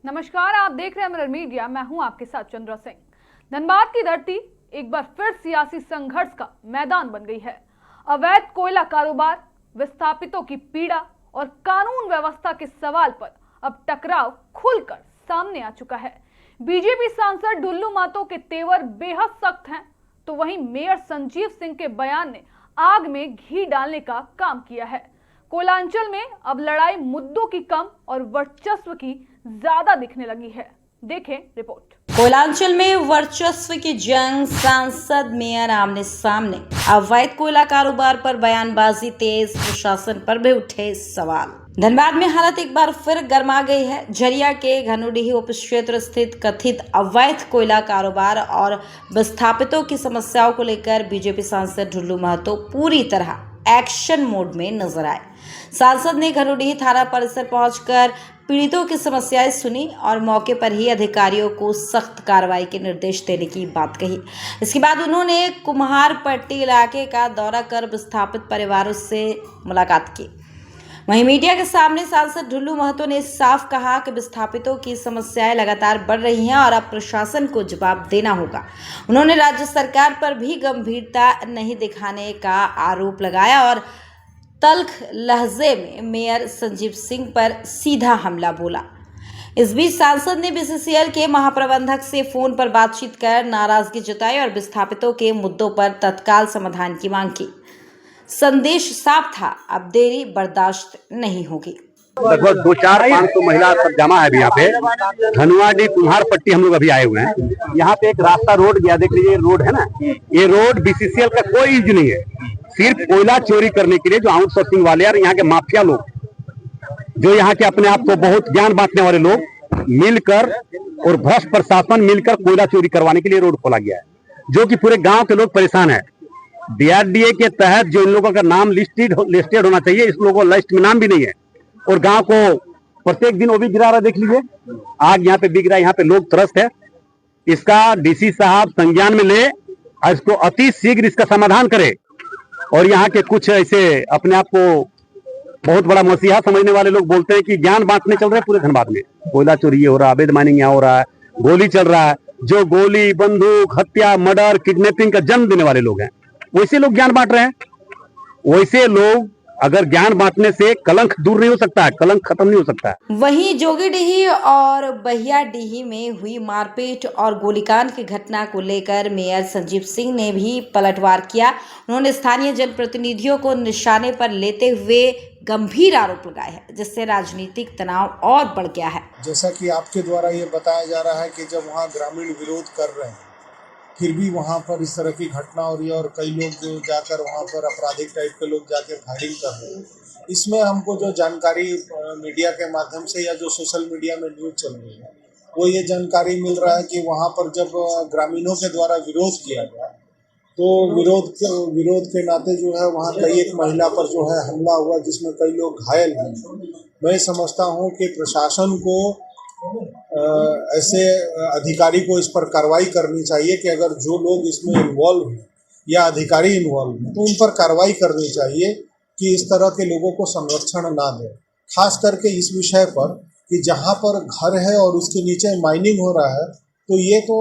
नमस्कार, आप देख रहे हैं मिरर मीडिया। मैं हूं आपके साथ चंद्रा सिंह। धनबाद की धरती एक बार फिर सियासी संघर्ष का मैदान बन गई है। अवैध कोयला कारोबार, विस्थापितों की पीड़ा और कानून व्यवस्था के सवाल पर अब टकराव खुलकर सामने आ चुका है। बीजेपी सांसद ढुल्लू महतो के तेवर बेहद सख्त हैं, तो वहीं मेयर संजीव सिंह के बयान ने आग में घी डालने का काम किया है। कोयलांचल में अब लड़ाई मुद्दों की कम और वर्चस्व की ज्यादा दिखने लगी है। देखें रिपोर्ट। कोयलांचल में वर्चस्व की जंग, सांसद मेयर आमने सामने, अवैध कोयला कारोबार पर बयानबाजी तेज, प्रशासन पर भी उठे सवाल। धनबाद में हालत एक बार फिर गर्मा गई है। झरिया के घनुडीह उप क्षेत्र स्थित कथित अवैध कोयला कारोबार और विस्थापितों की समस्याओं को लेकर बीजेपी सांसद ढुल्लू महतो पूरी तरह एक्शन मोड में नजर आए। सांसद ने घनुडीह थाना परिसर पहुंचकर पीड़ितों की समस्याएं सुनी और मौके पर ही अधिकारियों को सख्त कार्रवाई के निर्देश देने की बात कही। इसके बाद उन्होंने कुम्हारपट्टी इलाके का दौरा कर विस्थापित परिवारों से मुलाकात की। वहीं मीडिया के सामने सांसद ढुल्लू महतो ने साफ कहा कि विस्थापितों की समस्याएं लगातार बढ़ रही हैं और अब प्रशासन को जवाब देना होगा। उन्होंने राज्य सरकार पर भी गंभीरता नहीं दिखाने का आरोप लगाया और तल्ख लहजे में मेयर संजीव सिंह पर सीधा हमला बोला। इस बीच सांसद ने बीसीसीएल के महाप्रबंधक से फोन पर बातचीत कर नाराजगी जताई और विस्थापितों के मुद्दों पर तत्काल समाधान की मांग की। संदेश साफ था, अब देरी बर्दाश्त नहीं होगी। लगभग 200-500 महिला सब जमा है अभी यहाँ पे। धनुआडी कुम्हारपट्टी हम लोग अभी आए हुए हैं। यहाँ पे एक रास्ता रोड गया, देख लीजिए रोड है ना, ये रोड बीसीसीएल का कोई यूज नहीं है। सिर्फ कोयला चोरी करने के लिए जो आउटसोर्सिंग वाले और यहाँ के माफिया लोग, जो यहाँ के अपने आप को बहुत ज्ञान बांटने वाले लोग मिलकर और भ्रष्ट प्रशासन मिलकर कोयला चोरी करवाने के लिए रोड खोला गया है, जो कि पूरे गांव के लोग परेशान है। डीआरडीए के तहत जो इन लोगों का नाम लिस्टेड होना चाहिए, इस लोगों लिस्ट में नाम भी नहीं है और गांव को प्रत्येक दिन वो भी गिरा रहा, देख लीजिए आग यहाँ पे बिक रहा है। यहाँ पे लोग त्रस्त है। इसका डीसी साहब संज्ञान में ले और इसको अति शीघ्र इसका समाधान करे। और यहाँ के कुछ ऐसे अपने आप को बहुत बड़ा मसीहा समझने वाले लोग बोलते हैं कि ज्ञान बांटने चल रहे हैं पूरे धनबाद में, कोयला चोरी ये हो रहा है, अवैध माइनिंग यहाँ हो रहा है, गोली चल रहा है। जो गोली, बंदूक, हत्या, मर्डर, किडनैपिंग का जन्म देने वाले लोग हैं, वैसे लोग ज्ञान बांट रहे हैं। वैसे लोग अगर ज्ञान बांटने से कलंक दूर नहीं हो सकता है, कलंक खत्म नहीं हो सकता है। वहीं जोगीडीह और बहियाडीह में हुई मारपीट और गोलीकांड की घटना को लेकर मेयर संजीव सिंह ने भी पलटवार किया। उन्होंने स्थानीय जनप्रतिनिधियों को निशाने पर लेते हुए गंभीर आरोप लगाए हैं, जिससे राजनीतिक तनाव और बढ़ गया है। जैसा कि आपके द्वारा ये बताया जा रहा है कि जब वहाँ ग्रामीण विरोध कर रहे हैं, फिर भी वहाँ पर इस तरह की घटना हो रही है और कई लोग जो जाकर वहाँ पर आपराधिक टाइप के लोग जाकर फायरिंग कर रहे हैं। इसमें हमको जो जानकारी मीडिया के माध्यम से या जो सोशल मीडिया में न्यूज़ चल रही है, वो ये जानकारी मिल रहा है कि वहाँ पर जब ग्रामीणों के द्वारा विरोध किया गया, तो विरोध के नाते जो है वहाँ कई एक महिला पर जो है हमला हुआ, जिसमें कई लोग घायल हैं। मैं समझता हूँ कि प्रशासन को ऐसे अधिकारी को इस पर कार्रवाई करनी चाहिए कि अगर जो लोग इसमें इन्वॉल्व हैं या अधिकारी इन्वॉल्व हैं, तो उन पर कार्रवाई करनी चाहिए कि इस तरह के लोगों को संरक्षण ना दें। खास करके इस विषय पर कि जहाँ पर घर है और उसके नीचे माइनिंग हो रहा है, तो ये तो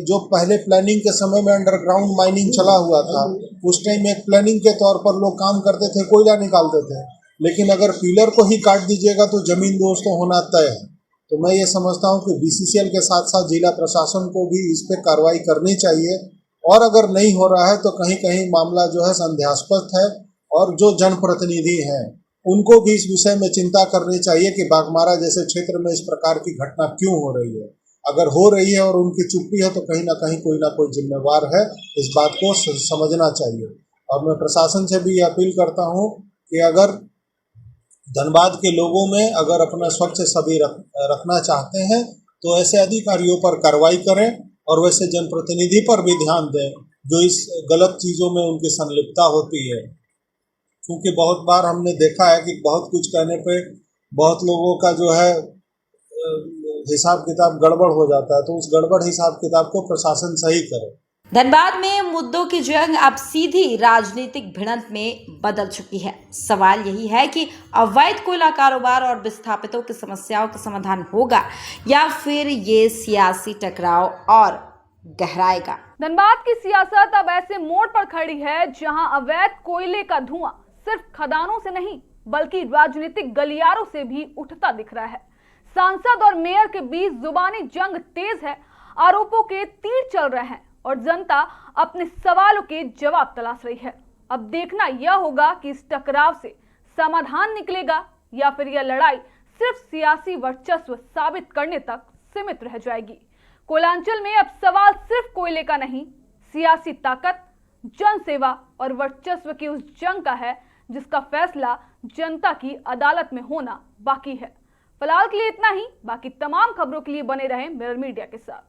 जो पहले प्लानिंग के समय में अंडरग्राउंड माइनिंग चला हुआ था, उस टाइम एक प्लानिंग के तौर पर लोग काम करते थे, कोयला निकालते थे। लेकिन अगर पिलर को ही काट दीजिएगा तो जमीन दोस्तों होना तय है। तो मैं ये समझता हूँ कि बीसीसीएल के साथ साथ जिला प्रशासन को भी इस पर कार्रवाई करनी चाहिए, और अगर नहीं हो रहा है तो कहीं कहीं मामला जो है संदेहास्पद है, और जो जनप्रतिनिधि हैं उनको भी इस विषय में चिंता करनी चाहिए कि बाघमारा जैसे क्षेत्र में इस प्रकार की घटना क्यों हो रही है। अगर हो रही है और उनकी चुप्पी है तो कहीं ना कोई जिम्मेवार है, इस बात को समझना चाहिए। और मैं प्रशासन से भी अपील करता हूँ कि अगर धनबाद के लोगों में अगर अपना स्वच्छ छवि रखना चाहते हैं तो ऐसे अधिकारियों पर कार्रवाई करें, और वैसे जनप्रतिनिधि पर भी ध्यान दें जो इस गलत चीज़ों में उनकी संलिप्तता होती है। क्योंकि बहुत बार हमने देखा है कि बहुत कुछ कहने पे बहुत लोगों का जो है हिसाब किताब गड़बड़ हो जाता है, तो उस गड़बड़ हिसाब किताब को प्रशासन सही करे। धनबाद में मुद्दों की जंग अब सीधी राजनीतिक भिड़ंत में बदल चुकी है। सवाल यही है कि अवैध कोयला कारोबार और विस्थापितों की समस्याओं का समाधान होगा या फिर ये सियासी टकराव और गहराएगा। धनबाद की सियासत अब ऐसे मोड़ पर खड़ी है जहां अवैध कोयले का धुआं सिर्फ खदानों से नहीं बल्कि राजनीतिक गलियारों से भी उठता दिख रहा है। सांसद और मेयर के बीच जुबानी जंग तेज है, आरोपों के तीर चल रहे हैं और जनता अपने सवालों के जवाब तलाश रही है। अब देखना यह होगा कि इस टकराव से समाधान निकलेगा या फिर यह लड़ाई सिर्फ सियासी वर्चस्व साबित करने तक सीमित रह जाएगी। कोयलांचल में अब सवाल सिर्फ कोयले का नहीं, सियासी ताकत, जनसेवा और वर्चस्व की उस जंग का है जिसका फैसला जनता की अदालत में होना बाकी है। फिलहाल के लिए इतना ही। बाकी तमाम खबरों के लिए बने रहें मिरर मीडिया के साथ।